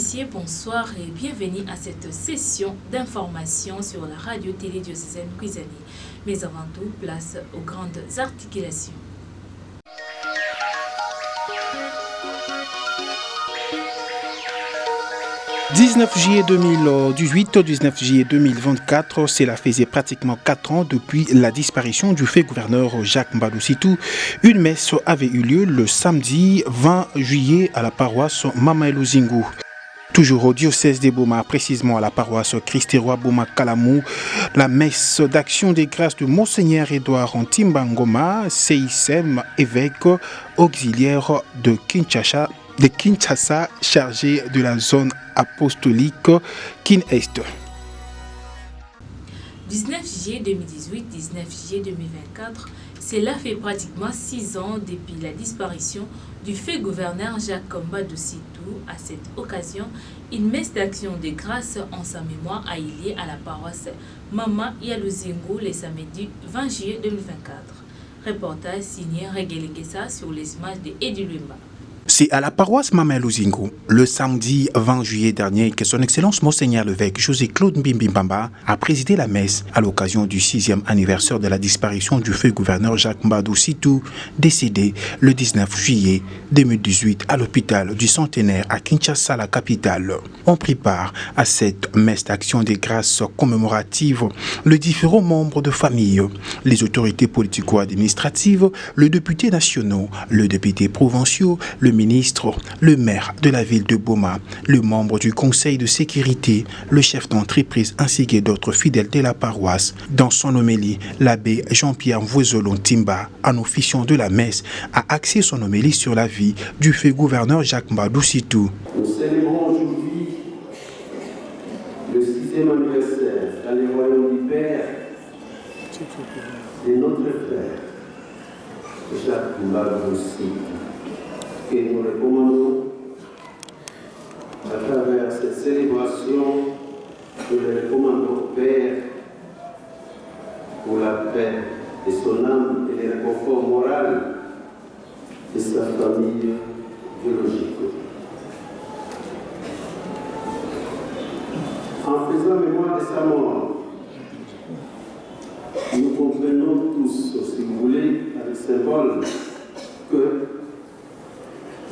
messieurs, bonsoir et bienvenue à cette session d'information sur la radio-télé diocésaine Kwizani. Mais avant tout, place aux grandes articulations. « 19 juillet 2018, 19 juillet 2024, cela faisait pratiquement 4 ans depuis la disparition du fait gouverneur Jacques Mbadou Sitou. Une messe avait eu lieu le samedi 20 juillet à la paroisse Mama Elozingo. Toujours au diocèse de Boma, précisément à la paroisse Christ-Roi Boma Kalamou, la messe d'action des grâces de Monseigneur Edouard Ntimbangoma, CICM, évêque auxiliaire de Kinshasa, chargé de la zone apostolique Kin-Est. 19 juillet 2018, 19 juillet 2024, cela fait pratiquement 6 ans depuis la disparition du fait gouverneur Jacques Mbadou Sitou. À cette occasion, une messe d'action de grâce en sa mémoire a eu lieu à la paroisse Mama Elozingo le samedi 20 juillet 2024. Reportage signé Regele Kessa sur les images de Eddie Lumba. C'est à la paroisse Mama Elozingo, le samedi 20 juillet dernier, que son Excellence Monseigneur l'évêque José-Claude Mbimbimbamba a présidé la messe à l'occasion du 6e anniversaire de la disparition du feu gouverneur Jacques Mbadou Sitou, décédé le 19 juillet 2018 à l'hôpital du Centenaire à Kinshasa, la capitale. On prit part à cette messe d'action des grâces commémorative les différents membres de famille, les autorités politico-administratives, les députés nationaux, le député provinciaux, le ministre, le maire de la ville de Boma, le membre du conseil de sécurité, le chef d'entreprise ainsi que d'autres fidèles de la paroisse. Dans son homélie, l'abbé Jean-Pierre Mvouezolo Timba, en officiant de la messe, a axé son homélie sur la vie du fait gouverneur Jacques Mbadou Sitou. Nous célébrons aujourd'hui le 6e anniversaire dans les royaumes du Père de notre frère Jacques Mbadou Sitou, que nous recommandons à travers cette célébration. Nous le recommandons au Père pour la paix de son âme et le réconfort moral de sa famille biologique. En faisant mémoire de sa mort, nous comprenons tous, si vous voulez, avec symbole, que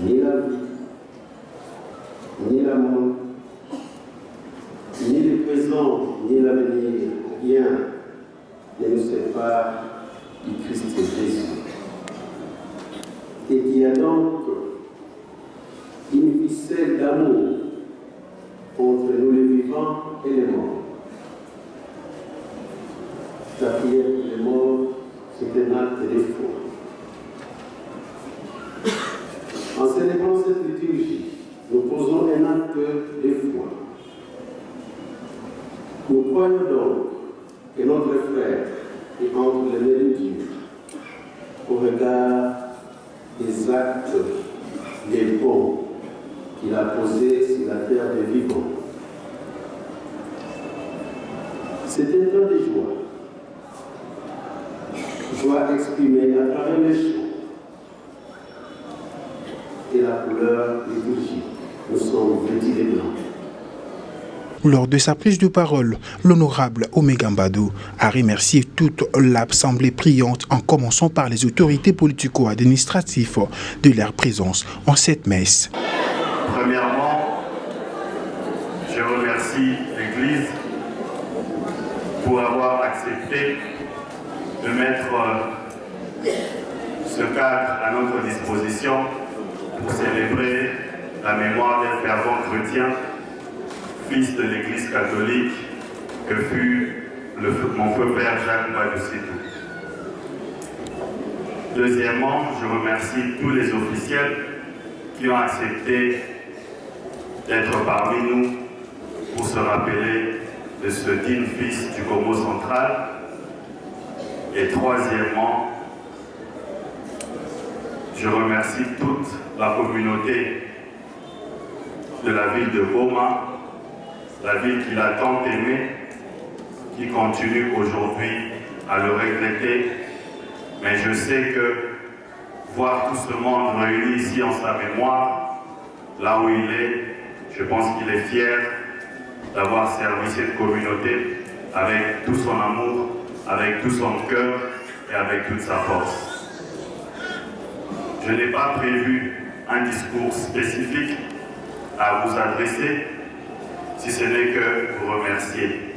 ni la vie, ni la mort, ni le présent, ni l'avenir, rien ne nous sépare du Christ Jésus. Et qu'il y a donc une ficelle d'amour entre nous les vivants et les morts. La prière pour les morts, c'est un acte de foi. En célébrant cette liturgie, nous posons un acte de foi. Nous croyons donc que notre frère est entre les mains de Dieu au regard des actes, des ponts qu'il a posés sur la terre des vivants. C'est un temps de joie exprimée à travers les chants et la couleur liturgique. Nous sommes vêtus de blanc. Lors de sa prise de parole, l'honorable Omega Mbadou a remercié toute l'assemblée priante en commençant par les autorités politico-administratives de leur présence en cette messe. Premièrement, je remercie l'Église pour avoir accepté de mettre ce cadre à notre disposition pour célébrer la mémoire d'un fervent chrétien, fils de l'Église catholique, que fut mon feu père Jacques Mbadou Sitou. Deuxièmement, je remercie tous les officiels qui ont accepté d'être parmi nous pour se rappeler de ce digne fils du Congo central. Et troisièmement, je remercie toute la communauté de la ville de Boma, la ville qu'il a tant aimée, qui continue aujourd'hui à le regretter. Mais je sais que voir tout ce monde réuni ici en sa mémoire, là où il est, Je pense qu'il est fier d'avoir servi cette communauté avec tout son amour, avec tout son cœur et avec toute sa force. Je n'ai pas prévu un discours spécifique à vous adresser, si ce n'est que vous remercier.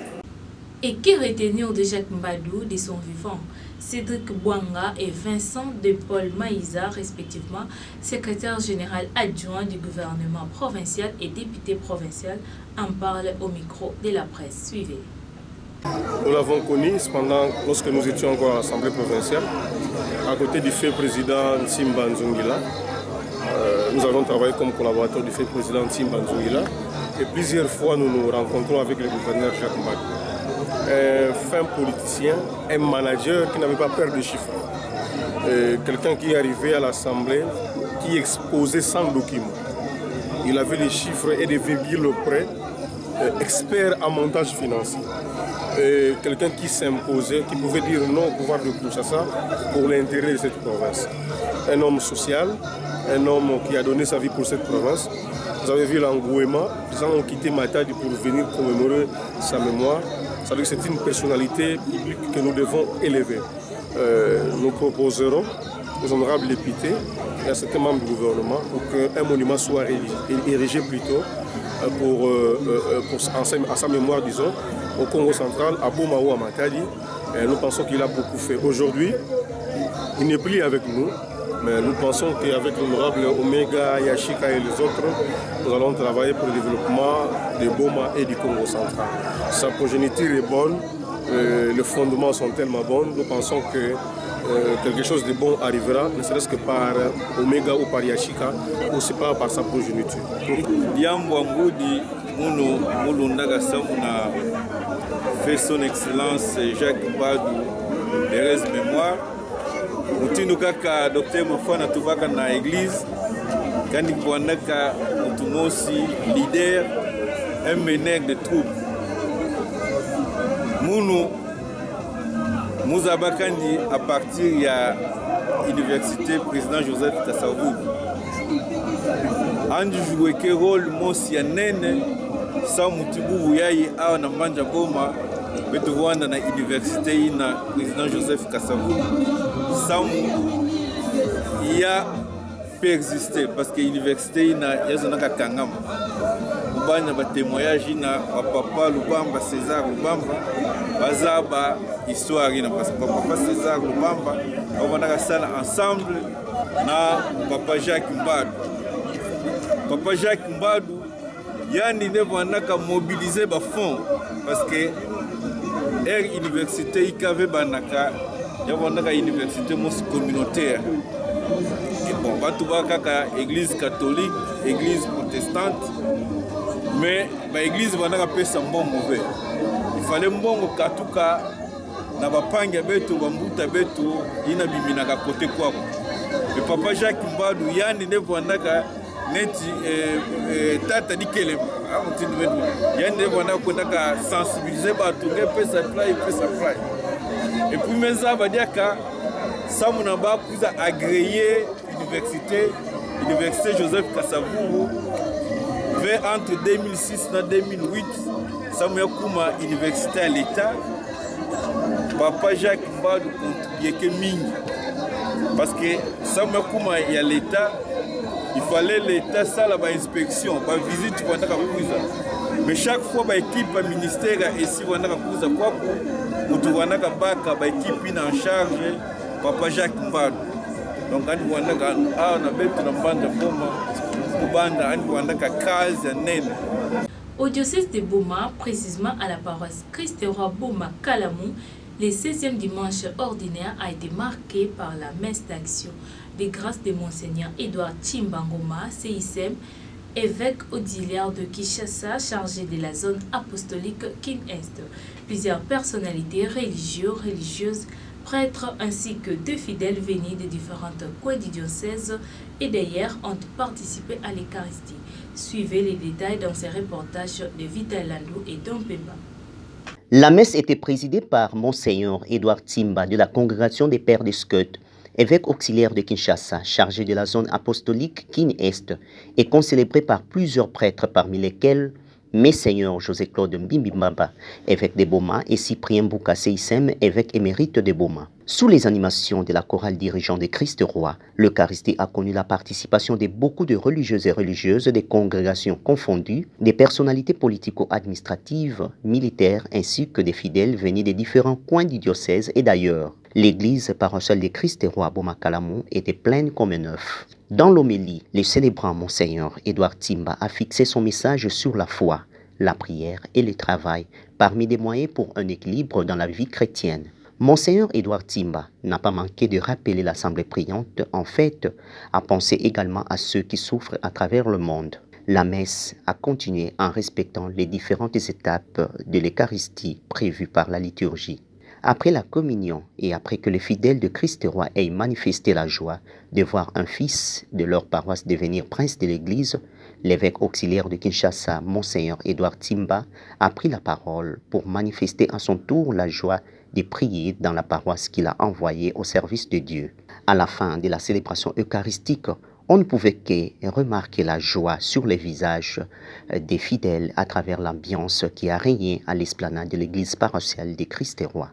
Et que retenir de Jacques Mbadou de son vivant? Cédric Bouanga et Vincent de Paul Maïza, respectivement, secrétaire général adjoint du gouvernement provincial et député provincial, en parlent au micro de la presse. Suivez. Nous l'avons connu cependant lorsque nous étions encore à l'Assemblée provinciale, à côté du fait président Nsimba Nzungila. Nous avons travaillé comme collaborateur du fait président Nsimba Nzungila et plusieurs fois nous nous rencontrons avec le gouverneur Jacques Mbadou. Un fin politicien, un manager qui n'avait pas peur de chiffres. Quelqu'un qui est arrivé à l'Assemblée, qui exposait 100 documents. Il avait les chiffres et des virgules près, expert en montage financier. Quelqu'un qui s'imposait, qui pouvait dire non au pouvoir de Kinshasa pour l'intérêt de cette province. Un homme social, un homme qui a donné sa vie pour cette province. Vous avez vu l'engouement, les gens ont quitté Matadi pour venir commémorer sa mémoire. Ça veut dire que c'est une personnalité publique que nous devons élever. Nous proposerons aux honorables députés et à certains membres du gouvernement pour qu'un monument soit érigé plutôt à sa mémoire, disons, au Congo central, à Boma ou à Matadi. Et nous pensons qu'il a beaucoup fait. Aujourd'hui, il n'est plus avec nous, mais nous pensons qu'avec l'honorable Omega, Yashika et les autres, nous allons travailler pour le développement de Boma et du Congo central. Sa progéniture est bonne, les fondements sont tellement bons, nous pensons que quelque chose de bon arrivera, ne serait-ce que par Omega ou par Yashika, ou c'est pas par sa progéniture. Fait son excellence Jacques Mbadou, de reste mémoire. Mutinu kaka Dr. Mofana tuvaka na église kandi kuandaka mutumosi leader un meneur de troupes munu muzabakandi à partir ya université président Joseph Kasavubu andi jouer que rôle mosi ya nene sa mutibu yayi awa na mbanja Boma betu Rwanda na université ina président Joseph Kasavubu Samu ya persisté parce que l'université ina yazonaka kangama ubanya ba témoignage ina papa Lubamba César Lubamba bazaba histoire ina parce que papa César Lubamba on sala ensemble na papa Jacques Mbadou. Papa Jacques Mbadou yani nevanaka mobiliser ba fonds parce que université ikave banaka yavonaka université communautaire. Et bon, batubaka église catholique, église protestante, mais l'église vanaka pesa mbongo mauvais. Il fallait mbongo katuka na bapanga betu bambuta betu ina biminaka côté kwako. Le papa Jacques Mbadou yani nevonaka neti tata dikele yani nevonaka kotaka sensibiliser batu pesa fly. Et puis mes va dire que ça mon ba kuza agréé université Joseph Kasavubu vers entre 2006 et 2008 ça m'a kuma université à l'état papa Jacques Mbadou contribué que mine parce que ça m'a kuma il y a l'état il fallait l'état ça la inspection ba visite pour ndaka kuza mais chaque fois ba équipe ministère ici wana kuza kwa mutuwanaka baka ba équipe ina en charge papa Jacques Mbadou donc andi wanaka na betu na banda Boma kubanda andi wanaka kazi ya nene. Au diocèse de Boma, précisément à la paroisse Christ-Roi Boma Kalamou, le 16e dimanche ordinaire a été marqué par la messe d'action des grâces de Monseigneur Edouard Chimbangoma, CICM, évêque auxiliaire de Kinshasa, chargé de la zone apostolique Kin-Est. Plusieurs personnalités religieuses, prêtres ainsi que deux fidèles venus de différentes coins du diocèse et d'ailleurs ont participé à l'Eucharistie. Suivez les détails dans ces reportages de Vital Landou et Dompemba. La messe était présidée par Monseigneur Edouard Timba de la Congrégation des Pères des Scots. évêque auxiliaire de Kinshasa, chargé de la zone apostolique Kin-Est, est concélébré par plusieurs prêtres, parmi lesquels Messeigneur José-Claude Mbimbimba, évêque de Boma, et Cyprien Bouka-Seissem, évêque émérite de Boma. Sous les animations de la chorale dirigeante de Christ Roi, l'Eucharistie a connu la participation de beaucoup de religieuses et religieuses, des congrégations confondues, des personnalités politico-administratives, militaires, ainsi que des fidèles venus des différents coins du diocèse et d'ailleurs. L'église paroissiale de Christ Roi Boma-Kalamon était pleine comme un œuf. Dans l'homélie, le célébrant Monseigneur Edouard Timba a fixé son message sur la foi, la prière et le travail, parmi des moyens pour un équilibre dans la vie chrétienne. Monseigneur Edouard Timba n'a pas manqué de rappeler l'Assemblée priante, en fait, à penser également à ceux qui souffrent à travers le monde. La messe a continué en respectant les différentes étapes de l'Eucharistie prévues par la liturgie. Après la communion et après que les fidèles de Christ Roi aient manifesté la joie de voir un fils de leur paroisse devenir prince de l'Église, l'évêque auxiliaire de Kinshasa, Monseigneur Edouard Timba, a pris la parole pour manifester à son tour la joie de prier dans la paroisse qu'il a envoyée au service de Dieu. À la fin de la célébration eucharistique, on ne pouvait que remarquer la joie sur les visages des fidèles à travers l'ambiance qui a régné à l'esplanade de l'église paroissiale de Christ Roi.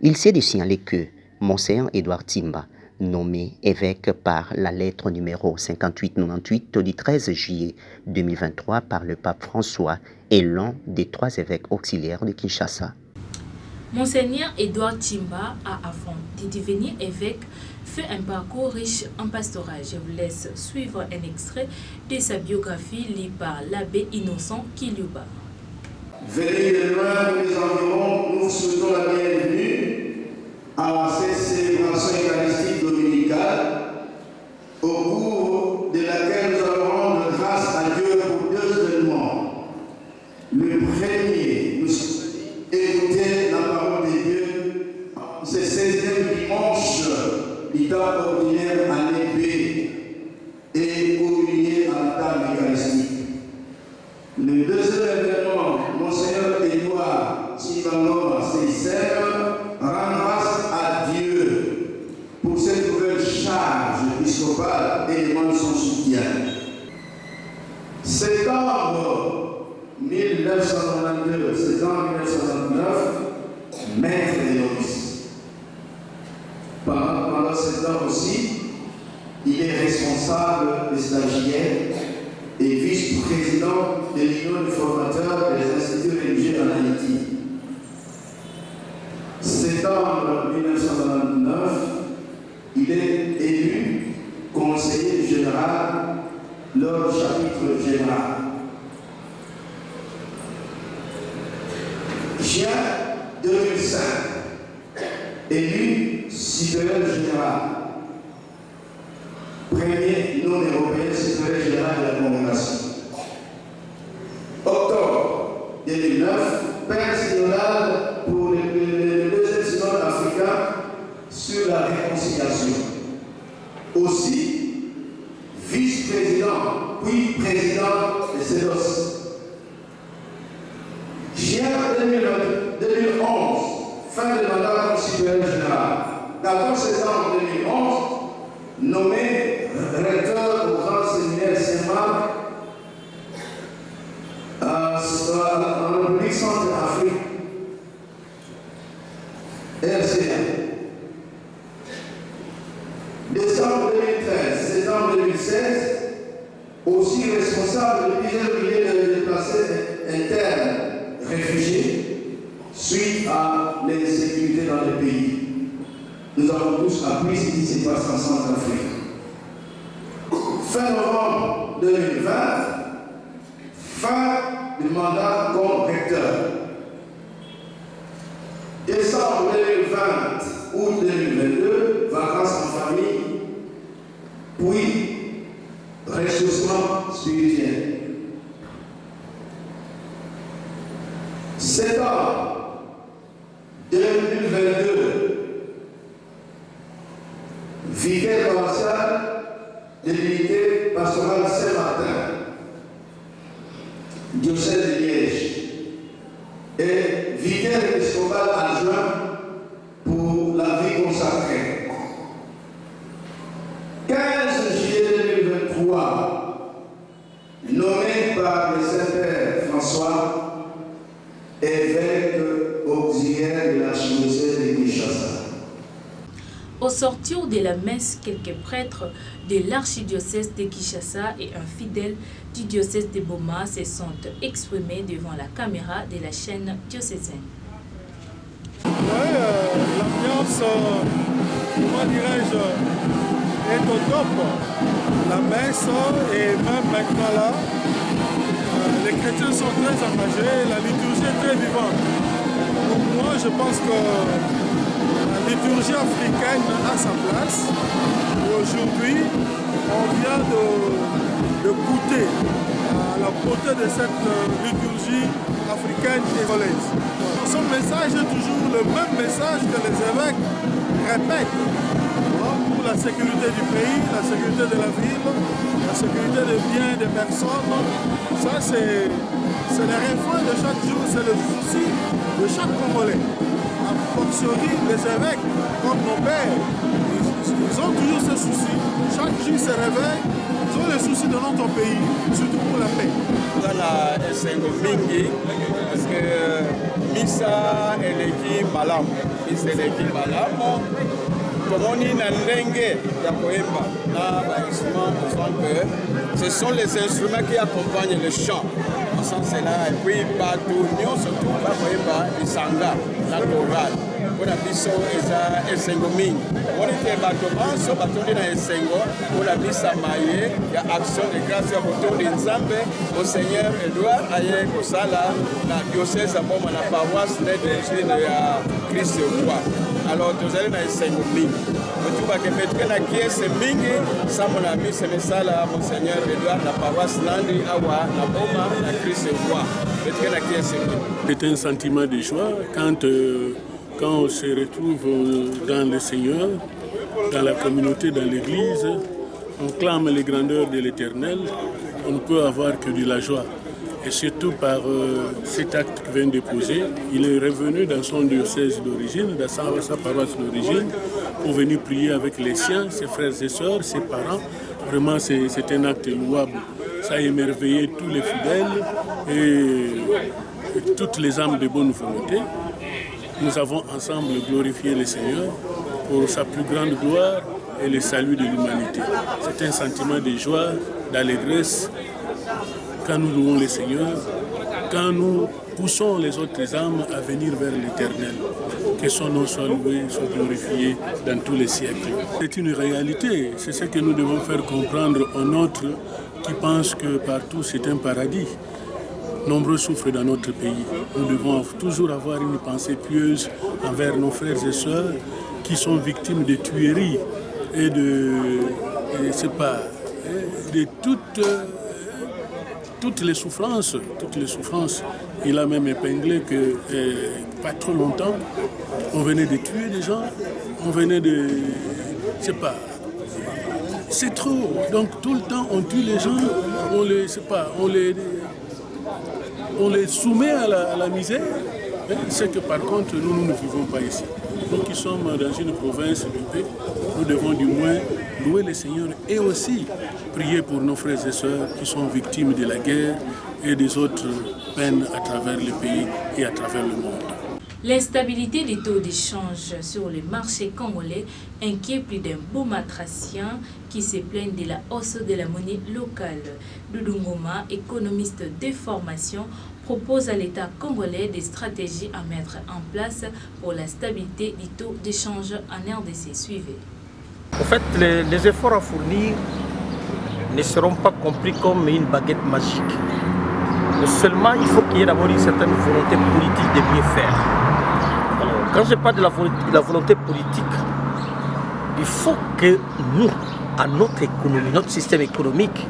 Il s'est de signaler que Monseigneur Edouard Timba, nommé évêque par la lettre numéro 5898 du 13 juillet 2023 par le pape François, est l'un des 3 évêques auxiliaires de Kinshasa. Monseigneur Edouard Timba a, avant de devenir évêque, fait un parcours riche en pastoral. Je vous laisse suivre un extrait de sa biographie lue par l'abbé Innocent Kiluba. Venez de loin des environs, nous vous souhaitons la bienvenue à cette célébration eucharistique dominicale, au cours de laquelle nous allons rendre grâce à Dieu pour 2 événements. Le premier, nous écouter la parole de Dieu, c'est 16e dimanche du temps ordinaire à l'épée et communier à la table eucharistique. Le 2e événement, Monseigneur Edouard Timba Seissem rend grâce à Dieu pour cette nouvelle charge épiscopale et demande son soutien. Septembre 1992, septembre 1999, maître des novices. Pendant ce temps aussi, il est responsable des stagiaires et vice-président de l'Union des formateurs des instituts religieux en Haïti. Septembre 1999, il est élu conseiller général lors du chapitre général. Juin 2005, élu supérieur général. Premier non-européen supérieur général de la congrégation. Octobre 2009, père synodal pour le 2e synode africain sur la réconciliation. Aussi, vice-président, puis président de CEDOS. Juin 2011, fin de mandat comme supérieur général. 14 septembre 2011, nommé recteur au grand séminaire Saint-Marc en République Centrafrique, RCA. Décembre 2013, septembre 2016, aussi responsable de plusieurs milliers de déplacés internes réfugiés suite à l'insécurité dans le pays. Nous avons tous appris ce qui se passe en Centrafrique. Fin novembre 2020, fin du mandat comme recteur. Décembre 2020, août 2022, vacances en famille, puis ressourcement spirituel. Septembre 2022, vicaire provincial de l'unité pastorale Saint-Martin, diocèse de Liège, et vicaire épiscopal adjoint pour la vie consacrée. 15 juillet 2023, nommé par le Saint-Père François, évêque auxiliaire de l'archidiocèse de Kinshasa. Au sortir de la messe, quelques prêtres de l'archidiocèse de Kinshasa et un fidèle du diocèse de Boma se sont exprimés devant la caméra de la chaîne diocésaine. L'ambiance, comment dirais-je, est au top. La messe est même maintenant là. Les chrétiens sont très engagés, la liturgie est très vivante. Donc moi, je pense que la liturgie africaine a sa place. Et aujourd'hui, on vient de goûter à la beauté de cette liturgie africaine congolaise. Son message est toujours le même message que les évêques répètent pour la sécurité du pays, la sécurité de la ville, la sécurité des biens des personnes. Ça, c'est le refrain de chaque jour, c'est le souci de chaque Congolais. A fortiori, les évêques, comme nos pères, ils ont toujours ce souci. Chaque jour, ils se réveillent, ils ont le souci de notre pays, surtout pour la paix. Voilà, c'est mingi parce que Misa et l'équipe Malam. Misa et l'équipe Malam. Tomoni na ndenge ya koemba na instruments que ce sont les instruments qui accompagnent le chant. En ce sens-là, et puis Batunion surtout la koemba isanga la chorale. Pour la biso eza esengo mingi. On était batomanso batoni na esengo pour la bisa maye ya action de grâce ya botondi nzambe au Seigneur Edouard aye kosala na diocèse à Boma na paroisse de ya Christ roi. Alors nous allons na esengo mingi. Tu vas que mettre la pièce mingi ça mon ami c'est mesala Monseigneur Edouard la paroisse Nandi awa na Boma na Christ roi. Mettre la pièce mingi. C'est un sentiment de joie quand on se retrouve dans le Seigneur, dans la communauté, dans l'Église, on clame les grandeurs de l'Éternel, on ne peut avoir que de la joie. Et surtout par cet acte qu'il vient de poser, il est revenu dans son diocèse d'origine, dans sa paroisse d'origine, pour venir prier avec les siens, ses frères et sœurs, ses parents. Vraiment, c'est un acte louable. Ça a émerveillé tous les fidèles et toutes les âmes de bonne volonté. Nous avons ensemble glorifié le Seigneur pour sa plus grande gloire et le salut de l'humanité. C'est un sentiment de joie, d'allégresse quand nous louons le Seigneur, quand nous poussons les autres âmes à venir vers l'Éternel. Que son nom soit loué, soit glorifié dans tous les siècles. C'est une réalité, c'est ce que nous devons faire comprendre aux nôtres qui pensent que partout c'est un paradis. Nombreux souffrent dans notre pays. Nous devons toujours avoir une pensée pieuse envers nos frères et sœurs qui sont victimes de tueries et de toutes les souffrances. Il a même épinglé que pas trop longtemps, on venait de tuer des gens, on venait de... C'est trop. Donc tout le temps on tue les gens, on les soumet à la misère. C'est que par contre, nous ne vivons pas ici. Nous qui sommes dans une province de paix, nous devons du moins louer le Seigneur et aussi prier pour nos frères et sœurs qui sont victimes de la guerre et des autres peines à travers le pays et à travers le monde. L'instabilité des taux d'échange sur le marché congolais inquiète plus d'un Bomatracien qui se plaignent de la hausse de la monnaie locale. Doudou Ngoma, économiste de formation, propose à l'État congolais des stratégies à mettre en place pour la stabilité du taux d'échange en RDC. Suivez. En fait, les efforts à fournir ne seront pas compris comme une baguette magique. Mais seulement, il faut qu'il y ait d'abord une certaine volonté politique de bien faire. Alors, quand je parle de la volonté politique, il faut que nous, à notre économie, notre système économique,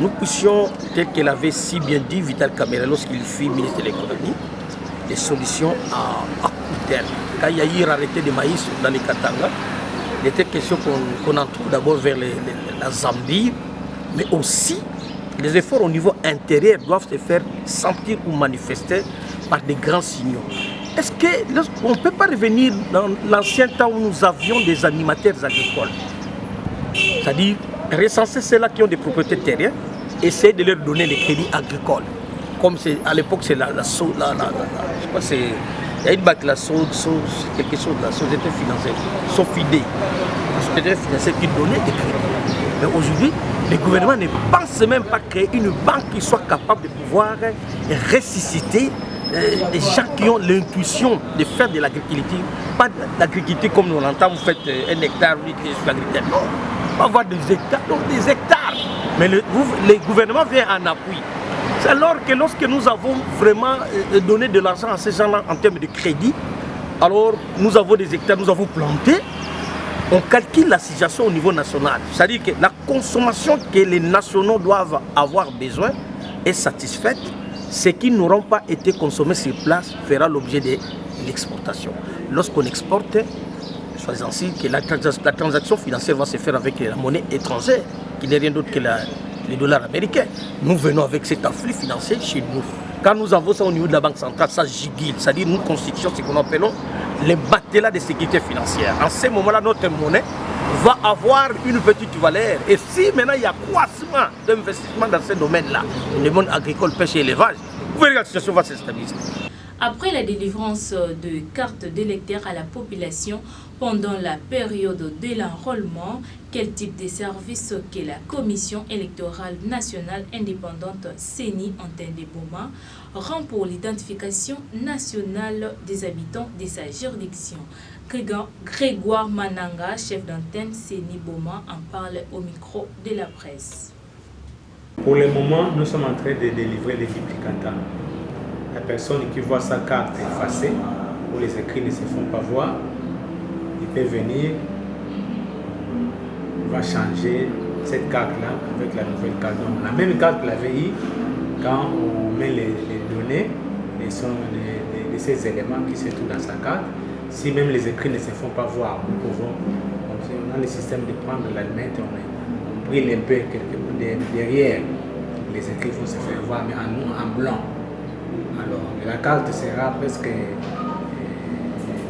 nous puissions, tel qu'elle avait si bien dit Vital Kamerhe lorsqu'il fut ministre de l'économie, des solutions à terre. Quand il y a eu l'arrêté de maïs dans les Katanga, il était question qu'on en trouve d'abord vers la Zambie, mais aussi les efforts au niveau intérieur doivent se faire sentir ou manifester par des grands signaux. Est-ce qu'on ne peut pas revenir dans l'ancien temps où nous avions des animateurs agricoles? C'est-à-dire recenser ceux-là qui ont des propriétés terriennes, essayer de leur donner les crédits agricoles. Comme à l'époque, c'est je crois c'est... Il y a une banque, quelque chose, la société financière, Sofidé, la société financière qui donnait des crédits. Mais aujourd'hui, le gouvernement ne pense même pas créer une banque qui soit capable de pouvoir ressusciter des gens qui ont l'intuition de faire de l'agriculture. Pas de l'agriculture comme nous l'entendons, vous faites un hectare, vous dites que je suis agriculteur. Non, on va avoir des hectares, donc des hectares. Mais le gouvernement vient en appui. C'est alors que lorsque nous avons vraiment donné de l'argent à ces gens-là en termes de crédit, alors nous avons des hectares, nous avons planté, on calcule la situation au niveau national. C'est-à-dire que la consommation que les nationaux doivent avoir besoin est satisfaite. Ce qui n'auront pas été consommés sur place fera l'objet de l'exportation. Lorsqu'on exporte, soyez ainsi que la transaction financière va se faire avec la monnaie étrangère, qui n'est rien d'autre que les dollars américains. Nous venons avec cet afflux financier chez nous. Quand nous avons ça au niveau de la Banque centrale, ça gigile, c'est-à-dire nous constituons ce qu'on appelle les matelas de sécurité financière. En ce moment-là, notre monnaie va avoir une petite valeur. Et si maintenant il y a croissement d'investissement dans ce domaine-là, le monde agricole, pêche et élevage, vous verrez que la situation va se stabiliser. Après la délivrance de cartes d'électeurs à la population pendant la période de l'enrôlement, quel type de service que la Commission électorale nationale indépendante CENI Antenne de Boma rend pour l'identification nationale des habitants de sa juridiction? Grégoire Mananga, chef d'antenne CENI Boma, en parle au micro de la presse. Pour le moment, nous sommes en train de délivrer les duplicata. La personne qui voit sa carte effacée, où les écrits ne se font pas voir, il peut venir, va changer cette carte-là avec la nouvelle carte. Donc, la même carte la VI, quand on met les données de ces éléments qui se trouvent dans sa carte, si même les écrits ne se font pas voir, nous pouvons, on a le système de prendre l'allumette, on brille un peu derrière, les écrits vont se faire voir, mais en blanc. Alors, la carte sera presque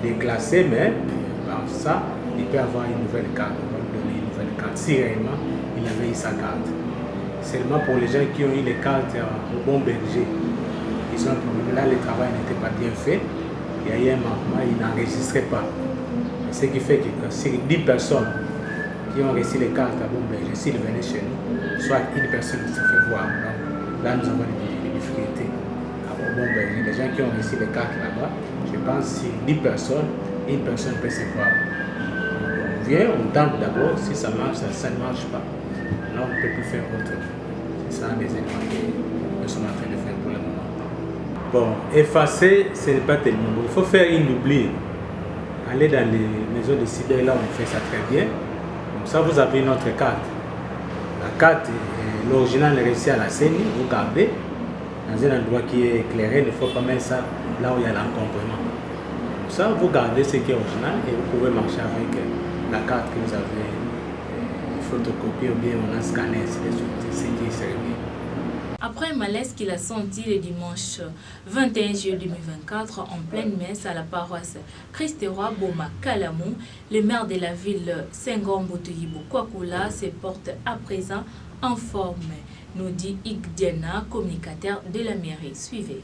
déclassée, mais par ça, il peut avoir une nouvelle carte. On va lui donner une nouvelle carte, si réellement il avait eu sa carte. Seulement pour les gens qui ont eu les cartes au bon berger, ils ont un problème. Là, le travail n'était pas bien fait. Il y a eu un manquement, ils n'enregistraient pas. Ce qui fait que sur 10 personnes qui ont reçu les cartes à bon berger, s'ils venaient chez nous, soit une personne se fait voir. Donc, là, nous avons des difficultés. Les gens qui ont reçu les cartes là-bas, je pense que si 10 personnes, une personne peut se voir. On vient, on tente d'abord, si ça marche, ça ne marche pas. Là, on ne peut plus faire autrement. C'est ça les éléments que nous sommes en train de faire pour le moment. Bon, effacer, ce n'est pas tellement bon. Il faut faire une doublure. Aller dans les maisons de cyber, là on fait ça très bien. Comme ça, vous avez notre carte. La carte, l'original est réussi à la CENI, vous gardez. Dans un endroit qui est éclairé, il ne faut pas mettre ça là où il y a l'encombrement. Comme ça, vous gardez ce qui est original et vous pouvez marcher avec la carte que vous avez photocopiée ou bien on a scanné, c'est ce qui est servi. Après un malaise qu'il a senti le dimanche 21 juillet 2024 en pleine messe à la paroisse Christ-Roi Boma Kalamou, le maire de la ville Senghor Mbotoyibo Kwakula se porte à présent en forme, nous dit Igdiana, communicateur de la mairie. Suivez.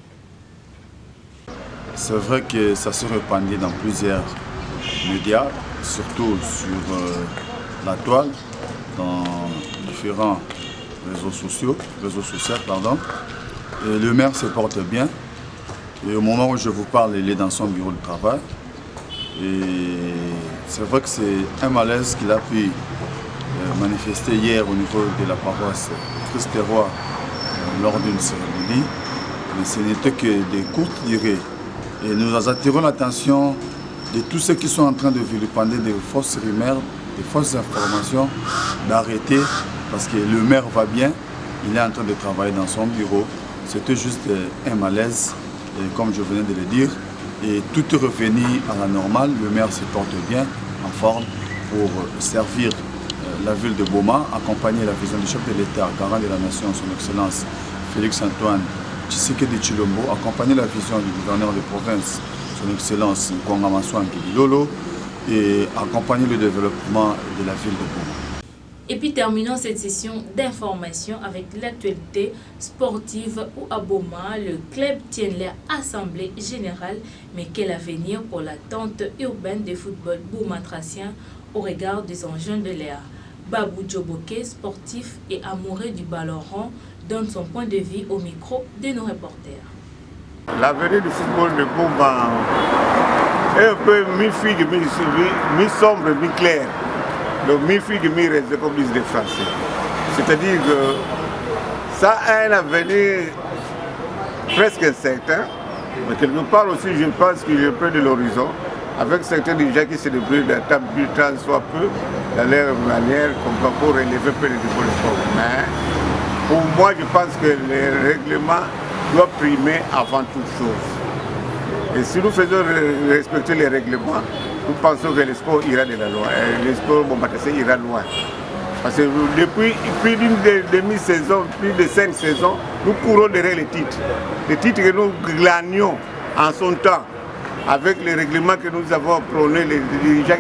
C'est vrai que ça se répandait dans plusieurs médias, surtout sur la toile, dans différents réseaux sociaux. Et le maire se porte bien. Et au moment où je vous parle, il est dans son bureau de travail. Et c'est vrai que c'est un malaise qu'il a pu manifester hier au niveau de la paroisse Christ-Roi lors d'une cérémonie. Mais ce n'était que des courtes durées. Et nous attirons l'attention de tous ceux qui sont en train de vilipender des fausses rumeurs, des fausses informations, d'arrêter parce que le maire va bien, il est en train de travailler dans son bureau. C'était juste un malaise, et comme je venais de le dire, et tout est revenu à la normale. Le maire se porte bien, en forme, pour servir la ville de Boma, accompagner la vision du chef de l'État, garant de la nation, son Excellence Félix-Antoine Tshisekedi Tshilombo, accompagner la vision du gouverneur de province, son Excellence Nkonga Maswa Bilolo, et accompagner le développement de la ville de Boma. Et puis terminons cette session d'information avec l'actualité sportive où à Boma, le club tient leur assemblée générale. Mais quel avenir pour l'attente urbaine de football boumatracien au regard des enjeux de l'ère? Babou Djoboke, sportif et amoureux du ballon rond, donne son point de vue au micro de nos reporters. L'avenir du football de Boma est un peu mi-figue, mi-sombre, mi-clair. Donc mi-figue, mi-reste, comme disent les Français. C'est-à-dire que ça a un avenir presque incertain, mais quelque part aussi, je pense qu'il est près de l'horizon, avec certains déjà qui se débrouillent d'un temps soit peu, dans leur manière, comme pour relever un peu le niveau du sport. Mais pour moi, je pense que le règlement doit primer avant toute chose. Et si nous faisons respecter les règlements, nous pensons que le sport ira de la loi. Le sport boumatracien ira loin. Parce que depuis plus d'une demi-saison, plus de 5 saisons, nous courons derrière les titres. Les titres que nous glanions en son temps, avec les règlements que nous avons prônés, les gens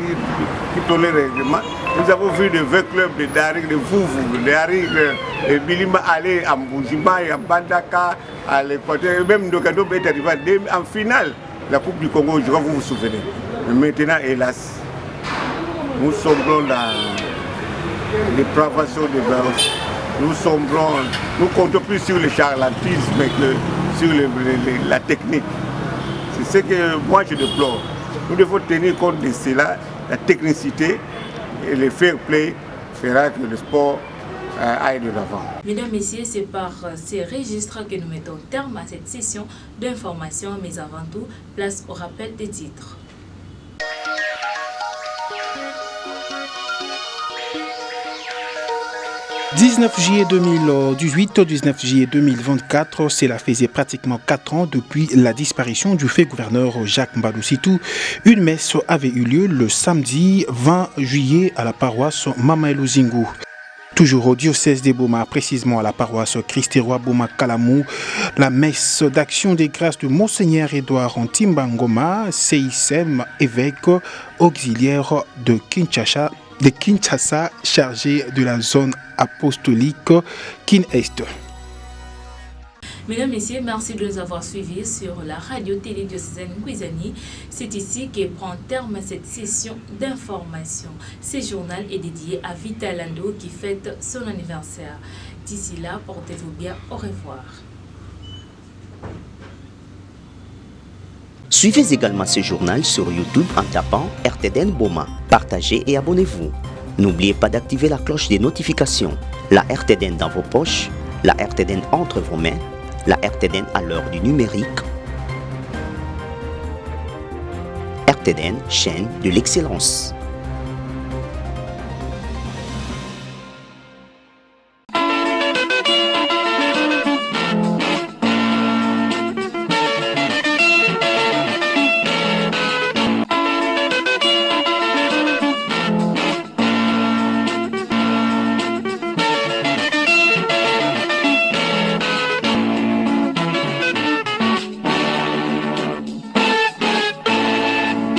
qui prônaient les règlements, nous avons vu de 20 clubs de Darik, de Fouvou, de Harik, de Bilima aller à Mboujima et à Bandaka, à l'Équateur, et même Ndokado est arrivé en finale la Coupe du Congo, je crois que vous vous souvenez. Mais maintenant, hélas, nous sombrons dans les privations de Béos. Nous comptons plus sur le charlatisme que sur la technique. C'est ce que moi je déplore. Nous devons tenir compte de cela, la technicité et le fair play fera que le sport aille de l'avant. Mesdames, Messieurs, c'est par ces registres que nous mettons terme à cette session d'information, mais avant tout, place au rappel des titres. « 19 juillet 2018, 19 juillet 2024, cela faisait pratiquement 4 ans depuis la disparition du fait gouverneur Jacques Mbadou Sitou. Une messe avait eu lieu le samedi 20 juillet à la paroisse Mama Eluzingu. Toujours au diocèse de Boma, précisément à la paroisse Christ-Roi Boma Kalamou, la messe d'action des grâces de Monseigneur Edouard Ntimbangoma, CICM, évêque auxiliaire de Kinshasa, chargé de la zone apostolique Kin-Est. Mesdames, Messieurs, merci de nous avoir suivis sur la radio-télé diocésaine Kwizani. C'est ici que prend terme cette session d'information. Ce journal est dédié à Vital Lando qui fête son anniversaire. D'ici là, portez-vous bien. Au revoir. Suivez également ce journal sur YouTube en tapant RTDN Boma. Partagez et abonnez-vous. N'oubliez pas d'activer la cloche des notifications. La RTDN dans vos poches, la RTDN entre vos mains, la RTDN à l'heure du numérique. RTDN, chaîne de l'excellence.